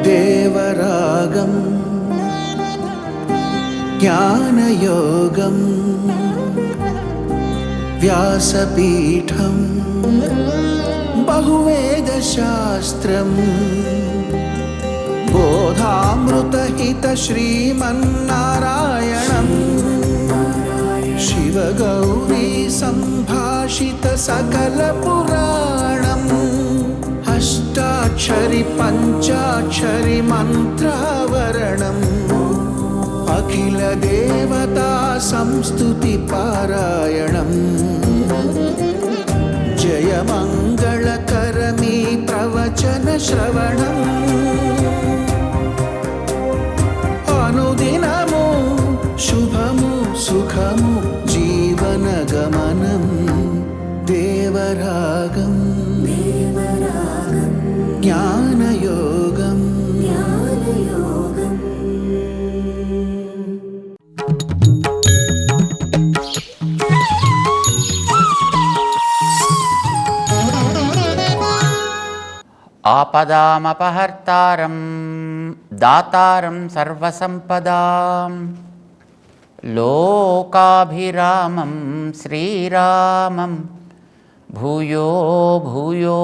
దేవరాగం జ్ఞానయోగం వ్యాసపీఠం బహువేదశాస్త్రం బోధామృతహిత శ్రీమన్నారాయణం శివగౌరీ సంభాషిత సకల పురాణం అష్టాక్షరి పంచాక్షరి మంత్రావరణం అఖిల దేవతా సంస్తుతి పారాయణం జయ మంగళకరమీ ప్రవచన శ్రవణం అనుదినము శుభము సుఖము జీవన గమనం దేవరాగం జ్ఞానయోగం ఆపదామపహర్తారం దాతారం సర్వసంపదాం లోకాభిరామం శ్రీరామం భూయో భూయో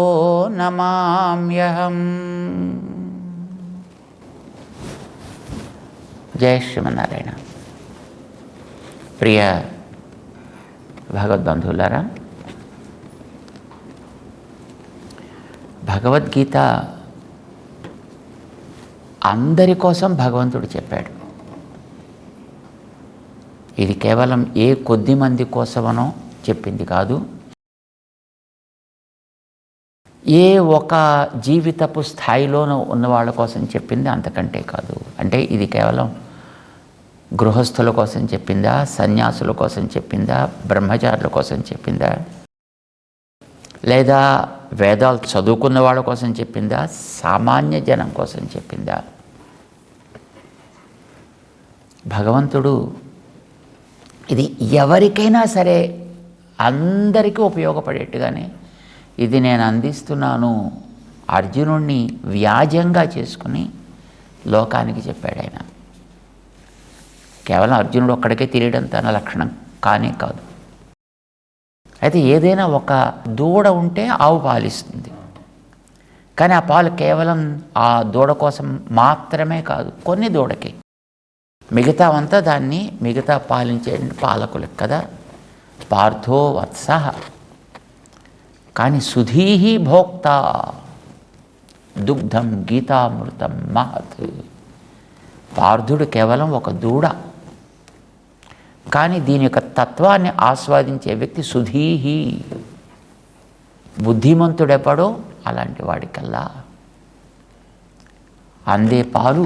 నమామ్యహం. జయ శ్రీమన్నారాయణ. ప్రియ భగవద్బంధువులారా, భగవద్గీత అందరి కోసం భగవంతుడు చెప్పాడు. ఇది కేవలం ఏ కొద్ది మంది కోసమనో చెప్పింది కాదు, ఏ ఒక జీవితపు స్థాయిలోనూ ఉన్న వాళ్ళ కోసం చెప్పింది అంతకంటే కాదు. అంటే ఇది కేవలం గృహస్థుల కోసం చెప్పిందా, సన్యాసుల కోసం చెప్పిందా, బ్రహ్మచారుల కోసం చెప్పిందా, లేదా వేదాలు చదువుకున్న వాళ్ళ కోసం చెప్పిందా, సామాన్య జనం కోసం చెప్పిందా? భగవంతుడు ఇది ఎవరికైనా సరే అందరికీ ఉపయోగపడేట్టుగానే ఇది నేను అందిస్తున్నాను అర్జునుడిని వ్యాజంగా చేసుకుని లోకానికి చెప్పాడు ఆయన. కేవలం అర్జునుడు ఒక్కడికే తెలియడం తన లక్షణం కానే కాదు. అయితే ఏదైనా ఒక దూడ ఉంటే ఆవు పాలిస్తుంది, కానీ ఆ పాలు కేవలం ఆ దూడ కోసం మాత్రమే కాదు, కొన్ని దూడకి, మిగతావంతా దాన్ని మిగతా పాలించే పాలకులకు కదా. పార్థో వత్సః కానీ సుధీహి భోక్త దుగ్ధం గీతామృతం మహత్. పార్థుడు కేవలం ఒక దూడ, కానీ దీని యొక్క తత్వాన్ని ఆస్వాదించే వ్యక్తి సుధీహి, బుద్ధిమంతుడెప్పుడో అలాంటి వాడికల్లా అందే పాలు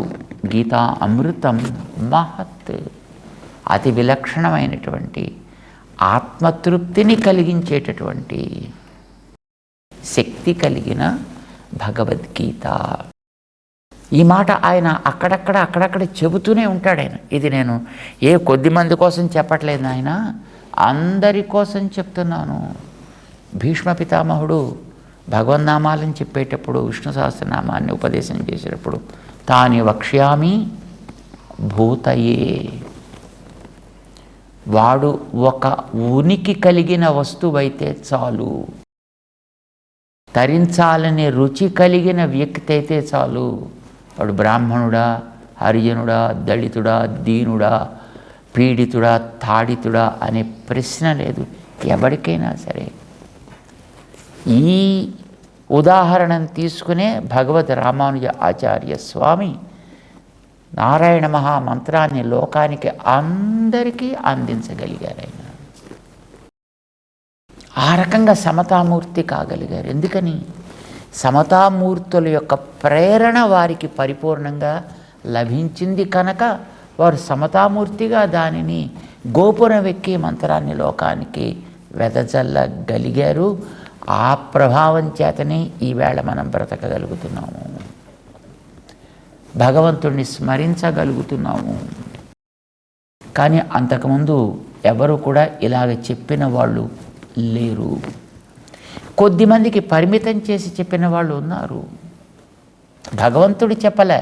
గీతా అమృతం మహత్, అతి విలక్షణమైనటువంటి ఆత్మతృప్తిని కలిగించేటటువంటి శక్తి కలిగిన భగవద్గీత. ఈ మాట ఆయన అక్కడక్కడ చెబుతూనే ఉంటాడు. ఆయన ఇది నేను ఏ కొద్ది మంది కోసం చెప్పట్లేదు, ఆయన అందరి కోసం చెప్తున్నాను. భీష్మ పితామహుడు భగవన్నామాలను చెప్పేటప్పుడు, విష్ణు సహస్రనామాన్ని ఉపదేశం చేసేటప్పుడు తాని వక్ష్యామి భూతయే, వాడు ఒక ఉనికి కలిగిన వస్తువైతే చాలు, తరించాలనే రుచి కలిగిన వ్యక్తి అయితే చాలు. వాడు బ్రాహ్మణుడా, హరిజనుడా, దళితుడా, దీనుడా, పీడితుడా, తాడితుడా అనే ప్రశ్న లేదు. ఎవరికైనా సరే ఈ ఉదాహరణను తీసుకునే భగవద్ రామానుజ ఆచార్య స్వామి నారాయణ మహామంత్రాన్ని లోకానికి అందరికీ అందించగలిగారు. ఆయన ఆ రకంగా సమతామూర్తి కాగలిగారు. ఎందుకని? సమతామూర్తుల యొక్క ప్రేరణ వారికి పరిపూర్ణంగా లభించింది కనుక వారు సమతామూర్తిగా దానిని గోపురం ఎక్కి మంత్రాన్ని లోకానికి వెదజల్లగలిగారు. ఆ ప్రభావం చేతనే ఈవేళ మనం బ్రతకగలుగుతున్నాము, భగవంతుణ్ణి స్మరించగలుగుతున్నాము. కానీ అంతకుముందు ఎవరు కూడా ఇలాగ చెప్పిన వాళ్ళు లేరు. కొద్ది మందికి పరిమితం చేసి చెప్పిన వాళ్ళు ఉన్నారు. భగవంతుడు చెప్పలే,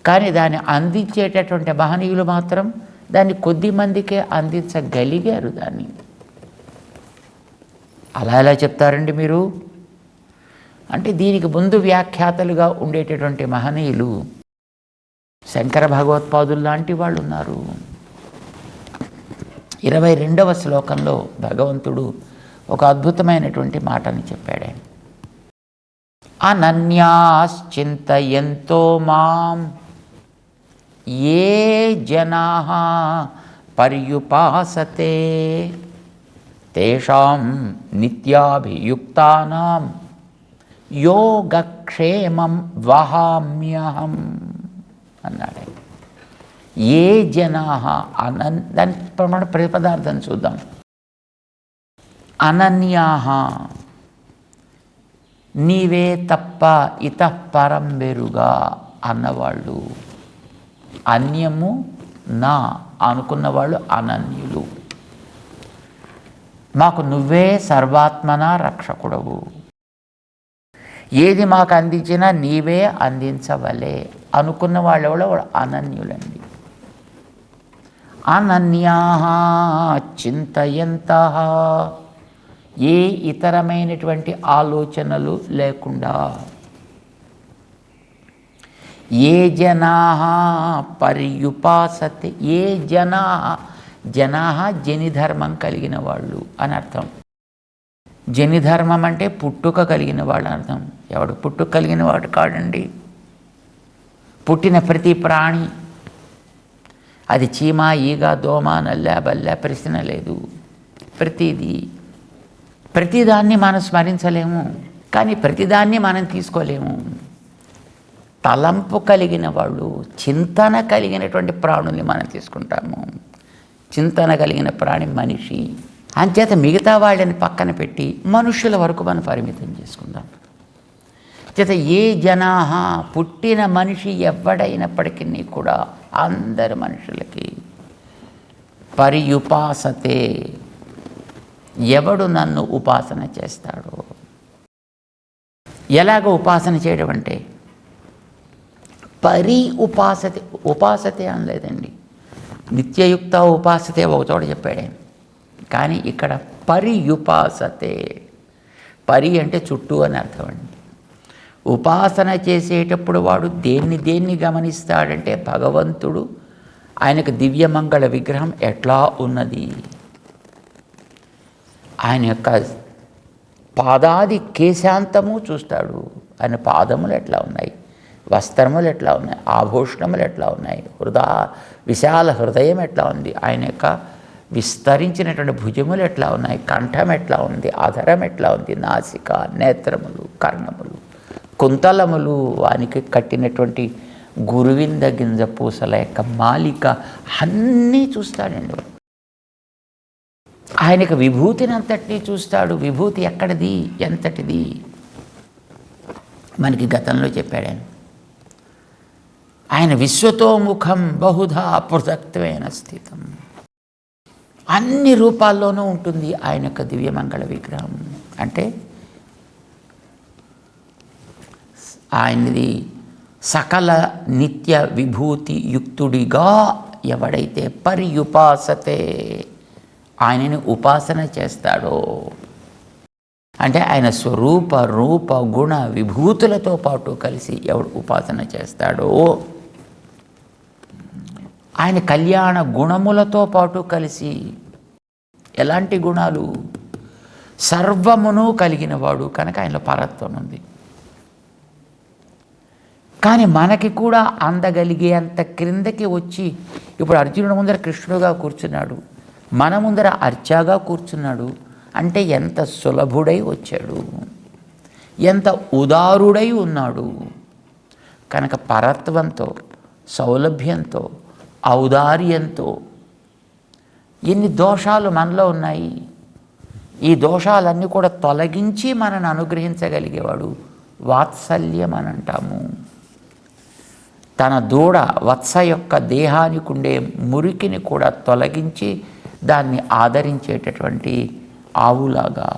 కానీ దాన్ని అందించేటటువంటి మహనీయులు మాత్రం దాన్ని కొద్ది మందికే అందించగలిగారు. దాన్ని అలా ఎలా చెప్తారండి మీరు అంటే, దీనికి ముందు వ్యాఖ్యాతలుగా ఉండేటటువంటి మహనీయులు శంకర భగవత్పాదులు లాంటి వాళ్ళు ఉన్నారు. 22వ శ్లోకంలో భగవంతుడు ఒక అద్భుతమైనటువంటి మాటని చెప్పాడు. అనన్యాశ్చింతయంతో మాం ఏ జనాః పర్యుపాసతే తేషాం నిత్యాభియుక్తానాం యోగక్షేమం వహామ్యహం అన్నాడు. ఏ జనాః దాని ప్రమాణ ప్రతిపదార్థం చూద్దాం. అనన్యాః నీవే తప్ప ఇతః పరం వెరుగా అన్నవాళ్ళు, అన్యము నా అనుకున్నవాళ్ళు అనన్యులు. మాకు నువ్వే సర్వాత్మన రక్షకుడవు, ఏది మాకు అందించినా నీవే అందించవలే అనుకున్న వాళ్ళు అనన్యులండి. అనన్యాః చింతయంతః ఏ ఇతరమైనటువంటి ఆలోచనలు లేకుండా, ఏ జనాః పర్యుపాసతే ఏ జనాః జనిధర్మం కలిగిన వాళ్ళు అని అర్థం. జనిధర్మం అంటే పుట్టుక కలిగిన వాళ్ళు అర్థం. ఎవడు పుట్టుక కలిగిన వాడు కాడండి. పుట్టిన ప్రతి ప్రాణి, అది చీమ, ఈగ, దోమ, నల్ల, బల్ల ప్రశ్న లేదు. ప్రతిదాన్ని మనం స్మరించలేము, కానీ ప్రతిదాన్ని మనం తీసుకోలేము. తలంపు కలిగిన వాళ్ళు, చింతన కలిగినటువంటి ప్రాణుల్ని మనం తీసుకుంటాము. చింతన కలిగిన ప్రాణి మనిషి. అంచేత మిగతా వాళ్ళని పక్కన పెట్టి మనుషుల వరకు మనం పరిమితం చేసుకుందాం. చేత ఏ జనాః పుట్టిన మనిషి ఎవడైనప్పటికీ కూడా అందరు మనుషులకి పర్యుపాసతే ఎవడు నన్ను ఉపాసన చేస్తాడో. ఎలాగో ఉపాసన చేయడం అంటే ఉపాసతే అనలేదండి. నిత్యయుక్త ఉపాసతే ఒకచోట చెప్పాడు, కానీ ఇక్కడ పర్యుపాసతే. పరి అంటే చుట్టూ అని అర్థం అండి. ఉపాసన చేసేటప్పుడు వాడు దేన్ని గమనిస్తాడంటే భగవంతుడు ఆయనకు దివ్యమంగళ విగ్రహం ఎట్లా ఉన్నది, ఆయన యొక్క పాదాది కేశాంతము చూస్తాడు, ఆయన పాదములు ఎట్లా ఉన్నాయి, వస్త్రములు ఎట్లా ఉన్నాయి, ఆభూషణములు ఎట్లా ఉన్నాయి, విశాల హృదయం ఎట్లా ఉంది, ఆయన యొక్క విస్తరించినటువంటి భుజములు ఎట్లా ఉన్నాయి, కంఠం ఎట్లా ఉంది, అధరం ఎట్లా ఉంది, నాసిక, నేత్రములు, కర్ణములు, కుంతలములు, వానికి కట్టినటువంటి గురువింద గింజ పూసల యొక్క మాలిక అన్నీ చూస్తాడండి. ఆయనకు విభూతిని అంతటినీ చూస్తాడు. విభూతి ఎక్కడిది, ఎంతటిది మనకి గతంలో చెప్పాడు ఆయన విశ్వతోముఖం బహుధా పృథక్త్వేన స్థితం. అన్ని రూపాల్లోనూ ఉంటుంది ఆయన యొక్క దివ్యమంగళ విగ్రహం. అంటే ఆయనది సకల నిత్య విభూతి యుక్తుడిగా ఎవడైతే పర్యుపాసతే ఆయనని ఉపాసన చేస్తాడో, అంటే ఆయన స్వరూప రూప గుణ విభూతులతో పాటు కలిసి ఎవడు ఉపాసన చేస్తాడో, ఆయన కళ్యాణ గుణములతో పాటు కలిసి, ఎలాంటి గుణాలు, సర్వమును కలిగిన వాడు కనుక ఆయనలో పరత్వం ఉంది. కానీ మనకి కూడా అందగలిగే అంత క్రిందకి వచ్చి, ఇప్పుడు అర్జునుడి ముందర కృష్ణుడుగా కూర్చున్నాడు, మన ముందర అర్చాగా కూర్చున్నాడు అంటే ఎంత సులభుడై వచ్చాడు, ఎంత ఉదారుడై ఉన్నాడు. కనుక పరత్వంతో, సౌలభ్యంతో, ఔదార్యంతో ఎన్ని దోషాలు మనలో ఉన్నాయి, ఈ దోషాలన్నీ కూడా తొలగించి మనను అనుగ్రహించగలిగేవాడు వాత్సల్యం అని అంటాము. తన దూడ వత్స యొక్క దేహానికి ఉండే మురికిని కూడా తొలగించి దాన్ని ఆదరించేటటువంటి ఆవులాగా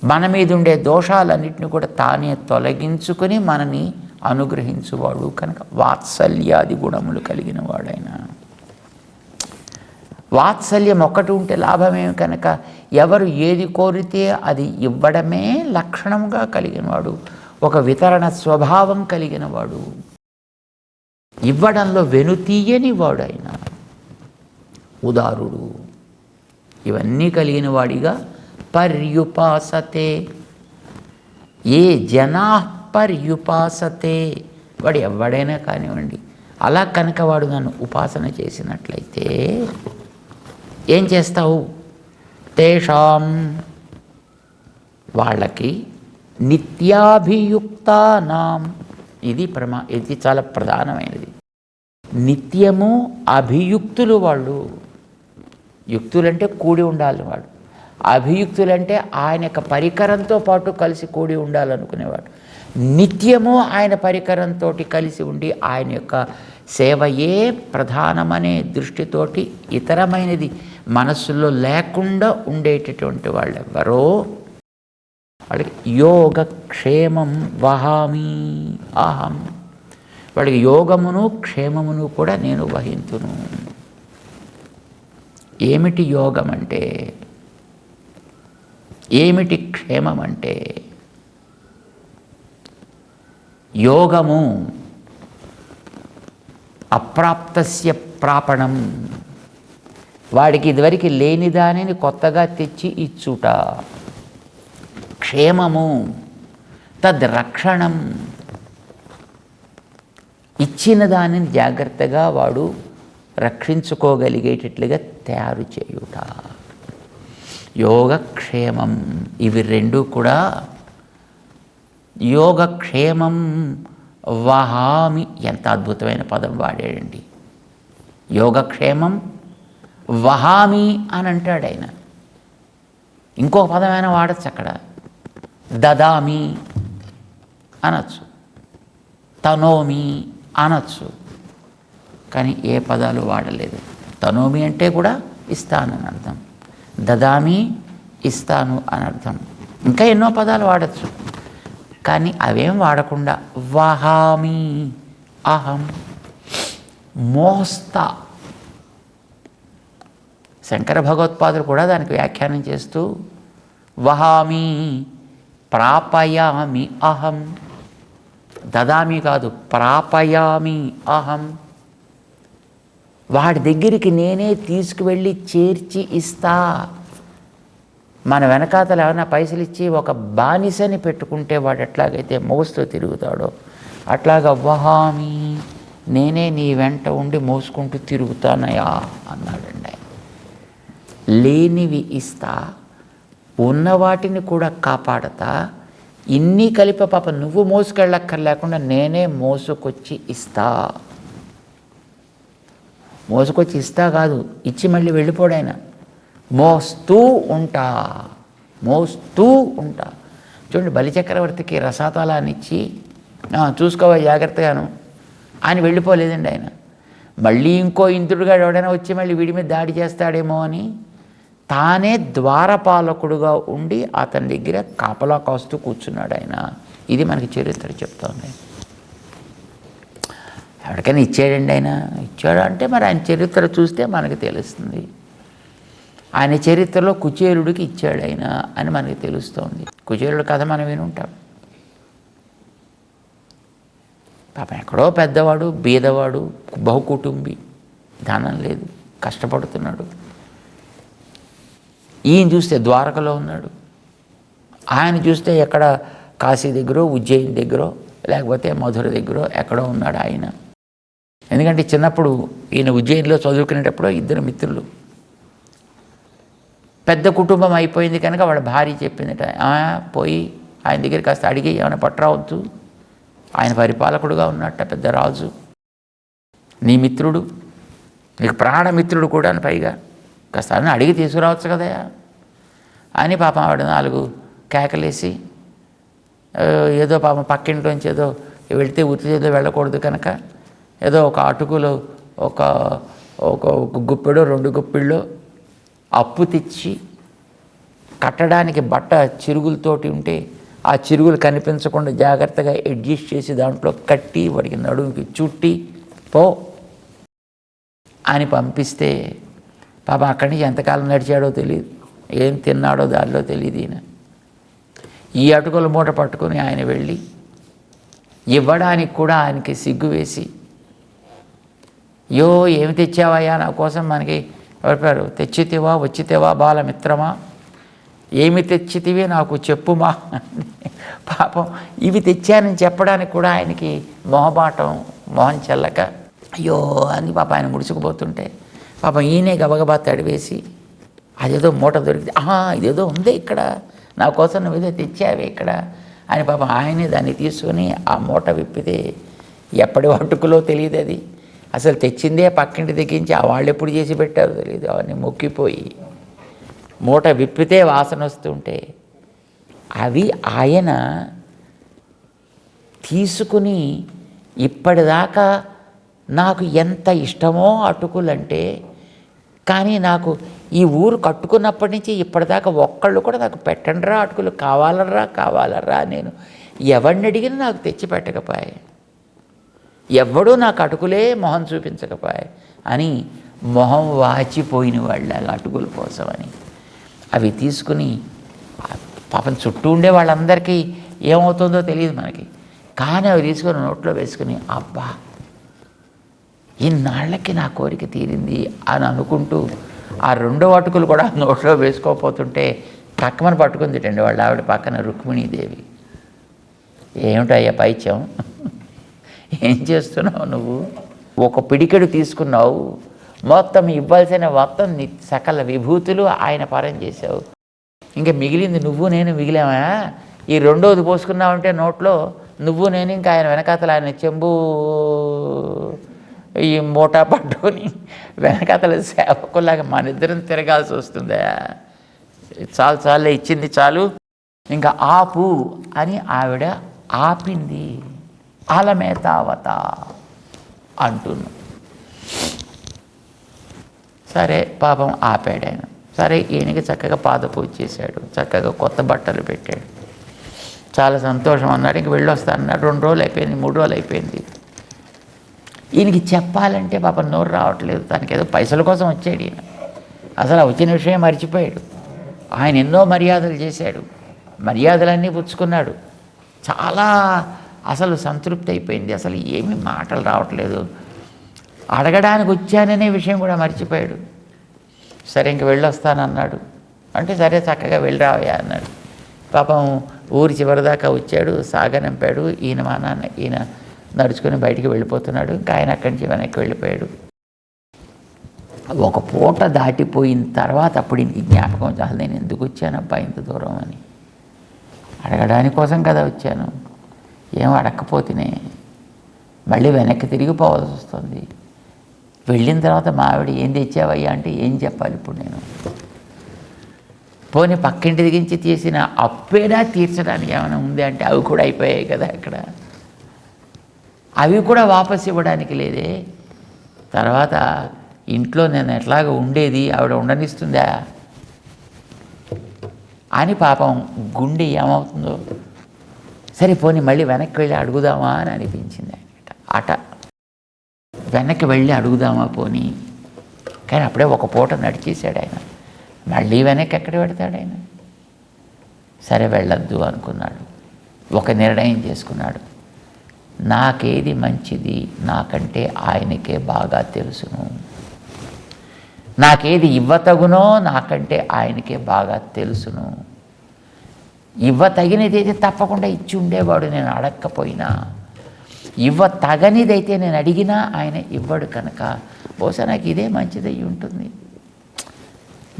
మన మీద ఉండే దోషాలన్నింటినీ కూడా తానే తొలగించుకొని మనని అనుగ్రహించువాడు కనుక వాత్సల్యాది గుణములు కలిగిన వాడైన. వాత్సల్యం ఒక్కటి ఉంటే లాభమేమి కనుక ఎవరు ఏది కోరితే అది ఇవ్వడమే లక్షణంగా కలిగినవాడు, ఒక వితరణ స్వభావం కలిగినవాడు, ఇవ్వడంలో వెనుతీయని వాడైన ఉదారుడు. ఇవన్నీ కలిగిన వాడిగా పర్యుపాసతే. ఏ జనా పర్యుపాసతే, వాడు ఎవడైనా కానివ్వండి, అలా కనుక వాడు నన్ను ఉపాసన చేసినట్లయితే ఏం చేస్తావు? తేషాం, వాళ్ళకి, నిత్యాభియుక్తానాం, ఇది చాలా ప్రధానమైనది. నిత్యము అభియుక్తులు వాళ్ళు. యుక్తులంటే కూడి ఉండాలి వాడు, అభియుక్తులంటే ఆయన యొక్క పరికరంతో పాటు కలిసి కూడి ఉండాలనుకునేవాడు. నిత్యము ఆయన పరికరంతో కలిసి ఉండి ఆయన యొక్క సేవయే ప్రధానమనే దృష్టితోటి ఇతరమైనది మనస్సులో లేకుండా ఉండేటటువంటి వాళ్ళెవరో వాళ్ళకి యోగక్షేమం వహామి అహం. వాళ్ళకి యోగమును క్షేమమును కూడా నేను వహింతును. ఏమిటి యోగం అంటే, ఏమిటి క్షేమం అంటే? యోగము అప్రాప్తస్య ప్రాపణం, వాడికి ఇదివరకు లేని దానిని కొత్తగా తెచ్చి ఇచ్చుట. క్షేమము తద్రక్షణం, ఇచ్చిన దానిని జాగ్రత్తగా వాడు రక్షించుకోగలిగేటట్లుగా తయారు చేయుట. యోగక్షేమం, ఇవి రెండు కూడా. యోగక్షేమం వహామి, ఎంత అద్భుతమైన పదం వాడాడండి. యోగక్షేమం వహామి అని అంటాడు ఆయన. ఇంకో పదమైనా వాడచ్చు అక్కడ. దదామి అనొచ్చు, తనోమి అనొచ్చు, కానీ ఏ పదాలు వాడలేదు. తనోమి అంటే కూడా ఇస్తానని అర్థం, దదామి ఇస్తాను అని అర్థం. ఇంకా ఎన్నో పదాలు వాడచ్చు, కానీ అవేం వాడకుండా వహామి అహం, మోస్తా. శంకర భగవత్పాదులు కూడా దానికి వ్యాఖ్యానం చేస్తూ వహామి ప్రాపయామి అహం, దదామి కాదు ప్రాపయామి అహం, వాడి దగ్గరికి నేనే తీసుకువెళ్ళి చేర్చి ఇస్తా. మన వెనకాతలు ఏమైనా పైసలు ఇచ్చి ఒక బానిసని పెట్టుకుంటే వాడు ఎట్లాగైతే మోస్తూ తిరుగుతాడో అట్లాగా వహామి, నేనే నీ వెంట ఉండి మోసుకుంటూ తిరుగుతానయా అన్నాడండి ఆయన. లేనివి ఇస్తా, ఉన్న వాటిని కూడా కాపాడతా, ఇన్ని కలిపి పాప నువ్వు మోసుకెళ్ళక్కర్లేకుండా నేనే మోసుకొచ్చి ఇస్తా. మోసుకొచ్చి ఇస్తా కాదు, ఇచ్చి మళ్ళీ వెళ్ళిపోడాయన. మోస్తూ ఉంటా, మోస్తూ ఉంటా. చూడండి, బలిచక్రవర్తికి రసాతలాన్ని ఇచ్చి చూసుకోవా జాగ్రత్తగాను అని వెళ్ళిపోలేదండి ఆయన. మళ్ళీ ఇంకో ఇంద్రుడుగా ఎవడైనా వచ్చి మళ్ళీ వీడి మీద దాడి చేస్తాడేమో అని తానే ద్వారపాలకుడుగా ఉండి అతని దగ్గర కాపలా కాస్తూ కూర్చున్నాడు ఆయన. ఇది మనకి చరిత్ర చెప్తోంది. ఎవరికైనా ఇచ్చాడండి ఆయన? ఇచ్చాడు అంటే మరి ఆయన చరిత్ర చూస్తే మనకు తెలుస్తుంది. ఆయన చరిత్రలో కుచేరుడికి ఇచ్చాడు ఆయన అని మనకి తెలుస్తోంది. కుచేరుడి కథ మనం వినుంటాం. పాపం ఎక్కడో పెద్దవాడు, బీదవాడు, బహుకుటుంబి, ధనం లేదు, కష్టపడుతున్నాడు. ఈయన చూస్తే ద్వారకలో ఉన్నాడు, ఆయన చూస్తే ఎక్కడ కాశీ దగ్గర, ఉజ్జయిని దగ్గర, లేకపోతే మధుర దగ్గర ఎక్కడో ఉన్నాడు ఆయన. ఎందుకంటే చిన్నప్పుడు ఈయన ఉజ్జయినిలో చదువుకునేటప్పుడు ఇద్దరు మిత్రులు, పెద్ద కుటుంబం అయిపోయింది కనుక వాళ్ళ భార్య చెప్పిందట, పోయి ఆయన దగ్గర కాస్త అడిగి ఏమైనా పట్టరావద్దు, ఆయన పరిపాలకుడుగా ఉన్నట్ట పెద్ద రాజు, నీ మిత్రుడు, నీకు ప్రాణమిత్రుడు కూడా అని, పైగా కాస్త అని అడిగి తీసుకురావచ్చు కదా అని పాపం ఆవిడ 4 కేకలేసి ఏదో పాపం పక్కింట్లోంచి ఏదో వెళితే ఉత్తి చేతిలో వెళ్ళకూడదు కనుక ఏదో ఒక అటుకులో ఒక ఒక గుప్పెడో 2 గుప్పిళ్ళో అప్పు తెచ్చి కట్టడానికి బట్ట చిరుగులతోటి ఉంటే ఆ చిరుగులు కనిపించకుండా జాగ్రత్తగా అడ్జస్ట్ చేసి దాంట్లో కట్టి వాడికి నడుముకి చుట్టి పో అని పంపిస్తే పాప అక్కడి నుంచి ఎంతకాలం నడిచాడో తెలియదు, ఏం తిన్నాడో దారిలో తెలియదు. ఈయన ఈ అటుకుల మూట పట్టుకొని ఆయన వెళ్ళి ఇవ్వడానికి కూడా ఆయనకి సిగ్గు వేసి, యో ఏమి తెచ్చావయ్యా నా కోసం, మనకి ఎవరు తెచ్చితివా వచ్చితివా బాలమిత్రమా, ఏమి తెచ్చితివి నాకు చెప్పుమా. పాపం ఇవి తెచ్చానని చెప్పడానికి కూడా ఆయనకి మొహబాటం, మొహం చెల్లక అయ్యో అని పాప ఆయన ముడుచుకుపోతుంటే పాపం ఈయనే గబగబా తడివేసి అదేదో మూట దొరికితే, ఇదేదో ఉందే ఇక్కడ, నా కోసం నువ్వు ఏదో తెచ్చావే ఇక్కడ అని పాపం ఆయనే దాన్ని తీసుకొని ఆ మూట విప్పితే ఎప్పటి అటుకులో తెలియదు, అది అసలు తెచ్చిందే పక్కింటి తెగించి ఆ వాళ్ళు ఎప్పుడు చేసి పెట్టారో తెలియదు. అవన్నీ మొక్కిపోయి మూట విప్పితే వాసన వస్తుంటే అవి ఆయన తీసుకుని ఇప్పటిదాకా నాకు ఎంత ఇష్టమో అటుకులంటే, కానీ నాకు ఈ ఊరు కట్టుకున్నప్పటి నుంచి ఇప్పటిదాకా ఒక్కళ్ళు కూడా నాకు పెట్టండిరా అటుకులు, కావాలరా నేను ఎవరిని అడిగినా నాకు తెచ్చి పెట్టకపోయే, ఎవడూ నాకు అటుకులే మొహం చూపించకపోయే అని మొహం వాచిపోయిన వాళ్ళ అటుకుల కోసమని అవి తీసుకుని పాపం చుట్టూ ఉండే వాళ్ళందరికీ ఏమవుతుందో తెలియదు మనకి, కానీ అవి తీసుకొని నోట్లో వేసుకుని అబ్బా ఇన్నాళ్ళకి నా కోరిక తీరింది అని అనుకుంటూ ఆ రెండో అటుకులు కూడా నోట్లో వేసుకోపోతుంటే టక్కమని పట్టుకుంది వాళ్ళ ఆవిడ పక్కన రుక్మిణీదేవి. ఏమిటయ్యా పైత్యం, ఏం చేస్తున్నావు నువ్వు, ఒక పిడికెడు తీసుకున్నావు, మొత్తం ఇవ్వాల్సిన మొత్తం సకల విభూతులు ఆయన పరం చేశావు, ఇంకా మిగిలింది నువ్వు నేను మిగిలామా, ఈ రెండోది పోసుకున్నావంటే నోట్లో నువ్వు నేను ఇంకా ఆయన వెనకాతల ఆయన చెంబు ఈ మూటా పట్టుకొని వెనకాతల సేవకులాగా మన ఇద్దరం తిరగాల్సి వస్తుందా, చాలే ఇచ్చింది చాలు ఇంకా ఆపు అని ఆవిడ ఆపింది. అలమేతావత అంటున్నాను. సరే పాపం ఆపాడు ఆయన. సరే ఈయనకి చక్కగా పాదపూజ చేశాడు, చక్కగా కొత్త బట్టలు పెట్టాడు, చాలా సంతోషం అన్నాడు. ఇంక వెళ్ళొస్తా అన్నాడు. 2 రోజులు అయిపోయింది, 3 రోజులు అయిపోయింది. ఈయనకి చెప్పాలంటే పాపం నోరు రావట్లేదు. తనకి ఏదో పైసల కోసం వచ్చాడు ఈయన, అసలు వచ్చిన విషయం మర్చిపోయాడు. ఆయన ఎన్నో మర్యాదలు చేశాడు, మర్యాదలన్నీ పుచ్చుకున్నాడు. చాలా అసలు సంతృప్తి అయిపోయింది. అసలు ఏమీ మాటలు రావట్లేదు, అడగడానికి వచ్చాననే విషయం కూడా మర్చిపోయాడు. సరే ఇంక వెళ్ళొస్తానన్నాడు. అంటే సరే చక్కగా వెళ్ళి రావయ్యా అన్నాడు. పాపం ఊరి చివరిదాకా వచ్చాడు, సాగనంపాడు. ఈయన మా నాన్న ఈయన నడుచుకొని బయటికి వెళ్ళిపోతున్నాడు. ఇంకా ఆయన అక్కడి నుంచి వెనక్కి వెళ్ళిపోయాడు. ఒక పూట దాటిపోయిన తర్వాత అప్పుడు ఇంక జ్ఞాపకం, చాలు నేను ఎందుకు వచ్చానబ్బా ఇంత దూరం అని, అడగడానికి కోసం కదా వచ్చాను, ఏం అడగకపోతేనే మళ్ళీ వెనక్కి తిరిగిపోవాల్సి వస్తుంది. వెళ్ళిన తర్వాత మా ఆవిడ ఏం తెచ్చావయ్యా అంటే ఏం చెప్పాలి ఇప్పుడు నేను, పోనీ పక్కింటి దిగించి తీసిన అప్పేనా తీర్చడానికి ఏమైనా ఉంది అంటే అవి కూడా అయిపోయాయి కదా అక్కడ, అవి కూడా వాపసు ఇవ్వడానికి లేదే. తర్వాత ఇంట్లో నేను ఎట్లాగ ఉండేది, ఆవిడ ఉండనిస్తుందా అని పాపం గుండె ఏమవుతుందో. సరే పోనీ మళ్ళీ వెనక్కి వెళ్ళి అడుగుదామా అని అనిపించింది ఆయనట. వెనక్కి వెళ్ళి అడుగుదామా పోనీ, కానీ అప్పుడే ఒక పూట నడిచేశాడు ఆయన. మళ్ళీ వెనక్కి ఎక్కడ పెడతాడు ఆయన. సరే వెళ్ళొద్దు అనుకున్నాడు. ఒక నిర్ణయం చేసుకున్నాడు, నాకేది మంచిది నాకంటే ఆయనకే బాగా తెలుసును, నాకేది ఇవ్వతగునో నాకంటే ఆయనకే బాగా తెలుసును. ఇవ్వతగినదైతే తప్పకుండా ఇచ్చి ఉండేవాడు నేను అడగకపోయినా, ఇవ్వతగనిదైతే నేను అడిగినా ఆయన ఇవ్వడు కనుక బహుశా నాకు ఇదే మంచిది అయ్యి ఉంటుంది.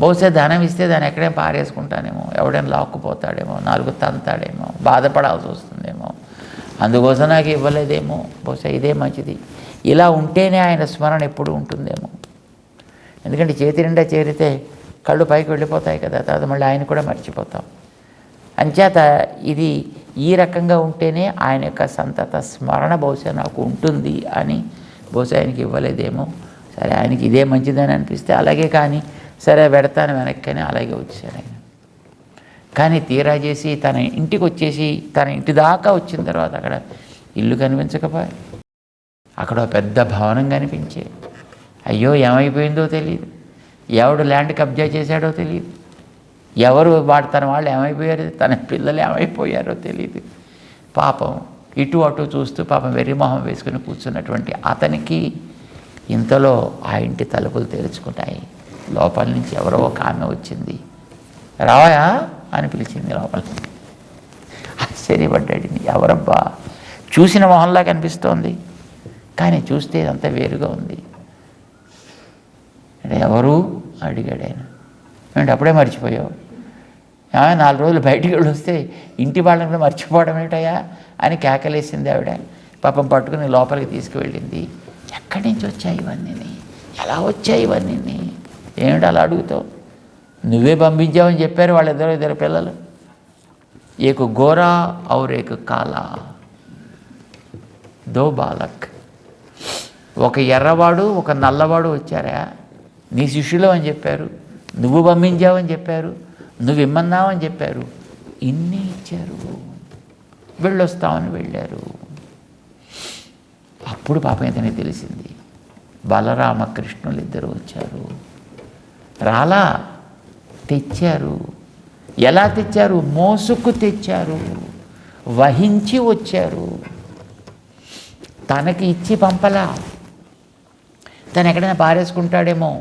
బహుశా ధనం ఇస్తే దాన్ని ఎక్కడే పారేసుకుంటానేమో, ఎవడైనా లాక్కుపోతాడేమో, 4 తంతాడేమో, బాధపడాల్సి వస్తుందేమో, అందుకోసం నాకు ఇవ్వలేదేమో, బహుశా ఇదే మంచిది. ఇలా ఉంటేనే ఆయన స్మరణ ఎప్పుడు ఉంటుందేమో. ఎందుకంటే చేతి నిండా చేరితే కళ్ళు పైకి వెళ్ళిపోతాయి కదా, తర్వాత మళ్ళీ ఆయన కూడా మర్చిపోతాం. అంచేత ఇది ఈ రకంగా ఉంటేనే ఆయన యొక్క సంతత స్మరణ బహుశా నాకు ఉంటుంది అని బహుశా ఆయనకి ఇవ్వలేదేమో. సరే ఆయనకి ఇదే మంచిదని అనిపిస్తే అలాగే, కానీ సరే పెడతాను వెనక్కి అని అలాగే వచ్చాను ఆయన. కానీ తీరా చేసి తన ఇంటికి వచ్చేసి తన ఇంటి దాకా వచ్చిన తర్వాత అక్కడ ఇల్లు కనిపించకపోయా, అక్కడ పెద్ద భవనం కనిపించే. అయ్యో ఏమైపోయిందో తెలియదు, ఎవడు ల్యాండ్ కబ్జా చేశాడో తెలియదు, ఎవరు తన వాళ్ళు ఏమైపోయారు, తన పిల్లలు ఏమైపోయారో తెలియదు. పాపం ఇటు అటు చూస్తూ పాపం వెర్రిమొహం వేసుకుని కూర్చున్నటువంటి అతనికి ఇంతలో ఆ ఇంటి తలుపులు తెరుచుకుంటాయి. లోపల నుంచి ఎవరో ఒక ఆమె వచ్చింది. రావయా అని పిలిచింది లోపల. ఆశ్చర్యపడ్డాడు, ఎవరబ్బా, చూసిన మొహంలా కనిపిస్తోంది కానీ చూస్తే ఇదంతా వేరుగా ఉంది. అంటే ఎవరు అడిగాడు ఆయన. ఏంటి అప్పుడే మర్చిపోయావు, 4 రోజులు బయటికి వెళ్ళి వస్తే ఇంటి వాళ్ళని కూడా మర్చిపోవడం ఏంటయ్యా అని కేకలేసింది ఆవిడ. పాపం పట్టుకుని లోపలికి తీసుకువెళ్ళింది. ఎక్కడి నుంచి వచ్చాయి ఇవన్నీ, ఎలా వచ్చాయి ఇవన్నీ, ఏమిటి అలా అడుగుతావు, నువ్వే పంపించావని చెప్పారు వాళ్ళిద్దరు పిల్లలు. ఏకు గోరా ఔర్ ఏకు కాలా, దో బాలక్. ఒక ఎర్రవాడు ఒక నల్లవాడు వచ్చారా, నీ శిష్యులు అని చెప్పారు, నువ్వు పంపించావని చెప్పారు, నువ్వు ఇమ్మన్నావని చెప్పారు, ఇన్ని ఇచ్చారు, వెళ్ళొస్తామని వెళ్ళారు. అప్పుడు పాపం ఇతనికి తెలిసింది, బలరామకృష్ణులు ఇద్దరు వచ్చారు. రాలా, తెచ్చారు. ఎలా తెచ్చారు, మోసుకు తెచ్చారు, వహించి వచ్చారు. తనకి ఇచ్చి పంపలా, తను ఎక్కడైనా పారేసుకుంటాడేమో,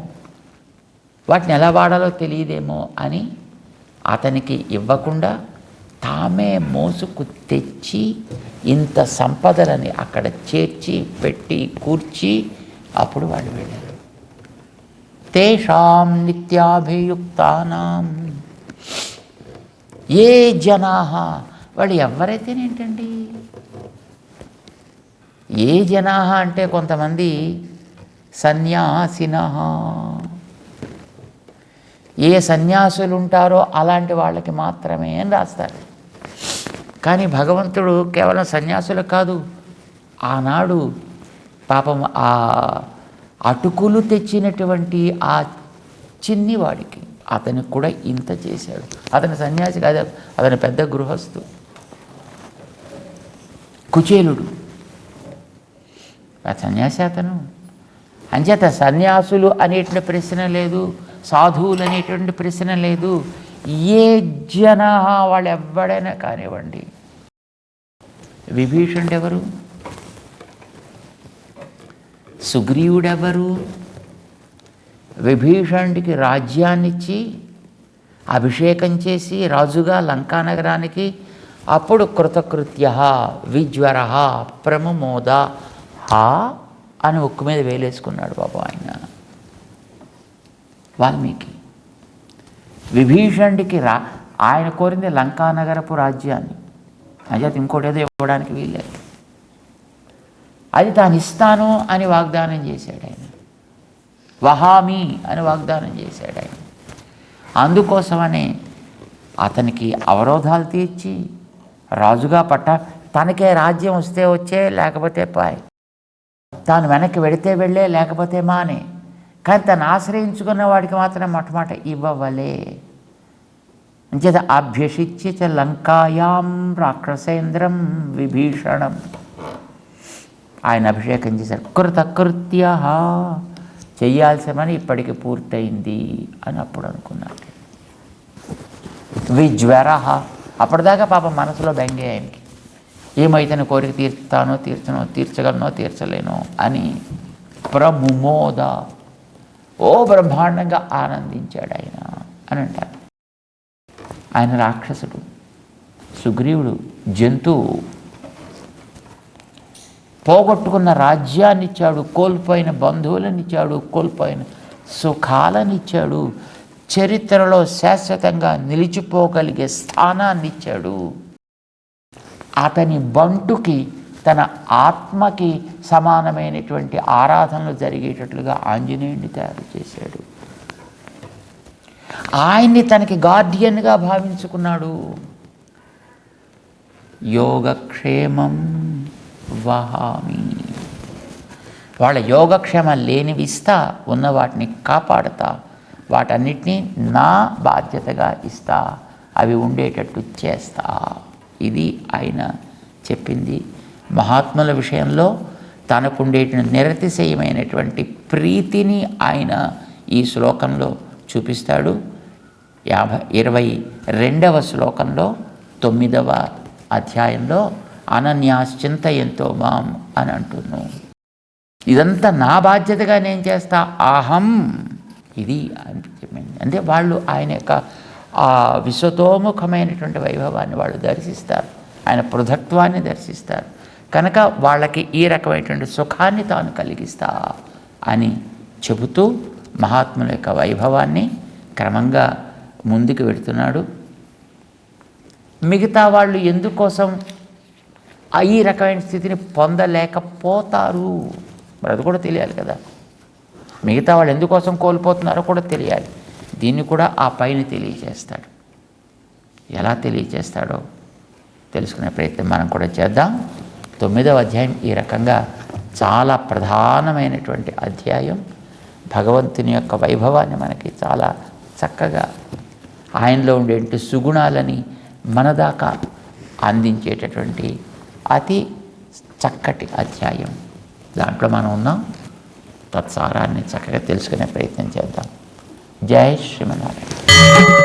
వాటిని ఎలా వాడాలో తెలియదేమో అని అతనికి ఇవ్వకుండా తామే మోసుకు తెచ్చి ఇంత సంపదలని అక్కడ చేర్చి పెట్టి కూర్చి అప్పుడు వాళ్ళు వెళ్ళారు. తేషాం నిత్యాభియుక్తానాం, ఏ జనాహ, వాళ్ళు ఎవరైతేనేంటండి, ఏ జనాహ అంటే కొంతమంది సన్యాసినః, ఏ సన్యాసులు ఉంటారో అలాంటి వాళ్ళకి మాత్రమే అని రాస్తారు. కానీ భగవంతుడు కేవలం సన్యాసులకు కాదు, ఆనాడు పాపం ఆ అటుకులు తెచ్చినటువంటి ఆ చిన్నివాడికి అతనికి కూడా ఇంత చేశాడు. అతని సన్యాసి కాదు, అతని పెద్ద గృహస్థు, కుచేలుడు, ఆ సన్యాసి అతను. అంచేత సన్యాసులు అనేటువంటి ప్రశ్న లేదు, సాధువులు అనేటువంటి ప్రశ్న లేదు. ఏ జన వాళ్ళు ఎవడైనా కానివ్వండి. విభీషణుడు ఎవరు, సుగ్రీవుడెవరు, విభీషణుడికి రాజ్యాన్నిచ్చి అభిషేకం చేసి రాజుగా లంకానగరానికి, అప్పుడు కృతకృత్య విజ్వర ప్రమమోద అని ఉక్కు మీద వేలేసుకున్నాడు బాబు ఆయన. వాల్మీకి విభీషణుడికి ఆయన కోరింది లంకానగరపు రాజ్యాన్ని, అజాత్ ఇంకోటి ఏదో ఇవ్వడానికి వీల్లేదు. అది తాను ఇస్తాను అని వాగ్దానం చేశాడు ఆయన, వహామి అని వాగ్దానం చేశాడు ఆయన. అందుకోసమనే అతనికి అవరోధాలు తీర్చి రాజుగా తనకే రాజ్యం వస్తే వచ్చే, లేకపోతే పాయ్, తాను వెనక్కి వెడితే వెళ్ళే, లేకపోతే మానే, కానీ తను ఆశ్రయించుకున్న వాడికి మాత్రం మొట్టమొదట ఇవ్వవలే. అంచేత అభ్యషిచ్య చ లంకాయాం రాక్షసేంద్రం విభీషణం, ఆయన అభిషేకం చేశారు. కృతకృత్య, చెయ్యాల్సిన ఇప్పటికి పూర్తయింది అని అప్పుడు అనుకున్నాడు. విజ్వర, అప్పటిదాకా పాపం మనసులో బెంగే ఆయనకి, ఏమైతే కోరిక తీర్చుతానో తీర్చగలనో తీర్చలేనో అని. ప్రముమోద, ఓ బ్రహ్మాండంగా ఆనందించాడు ఆయన అని అంటారు. ఆయన రాక్షసుడు, సుగ్రీవుడు జంతువు, పోగొట్టుకున్న రాజ్యాన్నిచ్చాడు, కోల్పోయిన బంధువులనిచ్చాడు, కోల్పోయిన సుఖాలనిచ్చాడు, చరిత్రలో శాశ్వతంగా నిలిచిపోగలిగే స్థానాన్నిచ్చాడు. అతని బంటుకి, తన ఆత్మకి సమానమైనటువంటి ఆరాధనలు జరిగేటట్లుగా ఆంజనేయుడిని తయారు చేశాడు. ఆయన్ని తనకి గార్డియన్గా భావించుకున్నాడు. యోగక్షేమం వహామి, వాళ్ళ యోగక్షేమం లేనివిస్తా, ఉన్న వాటిని కాపాడుతా, వాటన్నిటినీ నా బాధ్యతగా ఇస్తా అవి ఉండేటట్టు చేస్తా. ఇది ఆయన చెప్పింది. మహాత్ముల విషయంలో తనకుండేటువంటి నిరతిశయమైనటువంటి ప్రీతిని ఆయన ఈ శ్లోకంలో చూపిస్తాడు. 22వ శ్లోకంలో 9వ అధ్యాయంలో అనన్యాశ్చింతయంతో మాం అని అంటున్నాను. ఇదంతా నా బాధ్యతగా నేను చేస్తా, అహం. ఇది చెప్పింది. అంటే వాళ్ళు ఆయన యొక్క ఆ విశ్వతోముఖమైనటువంటి వైభవాన్ని వాళ్ళు దర్శిస్తారు, ఆయన పృథక్త్వాన్ని దర్శిస్తారు. కనుక వాళ్ళకి ఈ రకమైనటువంటి సుఖాన్ని తాను కలిగిస్తా అని చెబుతూ మహాత్ముల యొక్క వైభవాన్ని క్రమంగా ముందుకు వెడుతున్నాడు. మిగతా వాళ్ళు ఎందుకోసం ఈ రకమైన స్థితిని పొందలేకపోతారు మరి అది కూడా తెలియాలి కదా. మిగతా వాళ్ళు ఎందుకోసం కోల్పోతున్నారో కూడా తెలియాలి. దీన్ని కూడా ఆ పైన తెలియజేస్తాడు. ఎలా తెలియజేస్తాడో తెలుసుకునే ప్రయత్నం మనం కూడా చేద్దాం. 9వ అధ్యాయం ఈ రకంగా చాలా ప్రధానమైనటువంటి అధ్యాయం. భగవంతుని యొక్క వైభవాన్ని మనకి చాలా చక్కగా ఆయనలో ఉండే సుగుణాలని మన దాకా అందించేటటువంటి అతి చక్కటి అధ్యాయం. దాంట్లో మనం ఉన్నాం. తత్సారాన్ని చక్కగా తెలుసుకునే ప్రయత్నం చేద్దాం. జై శ్రీమన్నారాయణ.